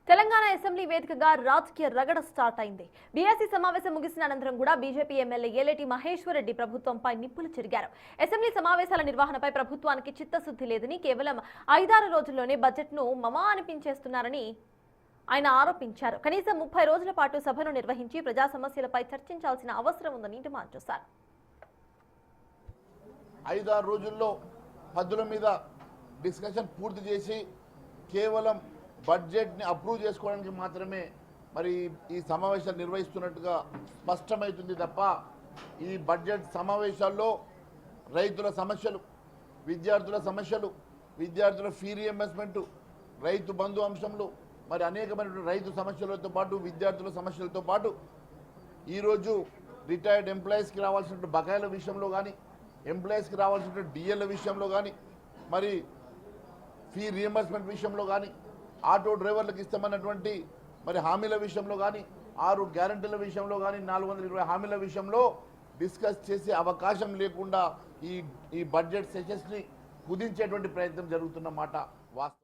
Telangana assembly వేదికగా రాజకీయ రగడ start అయింది. బీఎస్సీ సమావేశం ముగిసిన అనంతరం కూడా బీజేపీ ఎమ్మెల్యే ఏలేటి మహేశ్వర్ రెడ్డి ప్రభుత్వంపై నిప్పులు చెరిగారు. అసెంబ్లీ సమావేశాల నిర్వహణపై ప్రభుత్వానికి చిత్తశుద్ధి లేదని, కేవలం 5-6 రోజుల్లోనే బడ్జెట్ను మమా అనిపించేస్తున్నారని ఆయన ఆరోపించారు. కనీసం 30 రోజుల పాటు సభను నిర్వహించి ప్రజా సమస్యలపై చర్చించాల్సిన అవసరం ఉందని డిమాండ్ చేశారు. 5-6 రోజుల్లో పద్దుల మీద డిస్కషన్ పూర్తి చేసి కేవలం బడ్జెట్ని అప్రూవ్ చేసుకోవడానికి మాత్రమే మరి ఈ సమావేశాలు నిర్వహిస్తున్నట్టుగా స్పష్టమవుతుంది తప్ప ఈ బడ్జెట్ సమావేశాల్లో రైతుల సమస్యలు, విద్యార్థుల సమస్యలు, విద్యార్థుల ఫీ రీఎంబర్స్మెంట్, రైతు బంధు అంశంలో మరి అనేకమైనటువంటి రైతు సమస్యలతో పాటు విద్యార్థుల సమస్యలతో పాటు ఈరోజు రిటైర్డ్ ఎంప్లాయీస్కి రావాల్సిన బకాయిల విషయంలో కానీ, ఎంప్లాయీస్కి రావాల్సిన డిఎల్ విషయంలో కానీ, మరి ఫీ రీఎంబర్స్మెంట్ విషయంలో కానీ, ఆటో డ్రైవర్లకు ఇస్తామన్నటువంటి మరి హామీల విషయంలో కానీ, 6 గ్యారంటీల విషయంలో కానీ, 420 హామీల విషయంలో డిస్కస్ చేసే అవకాశం లేకుండా ఈ బడ్జెట్ సెషన్స్ని కుదించేటువంటి ప్రయత్నం జరుగుతున్న మాట వాస్తవం.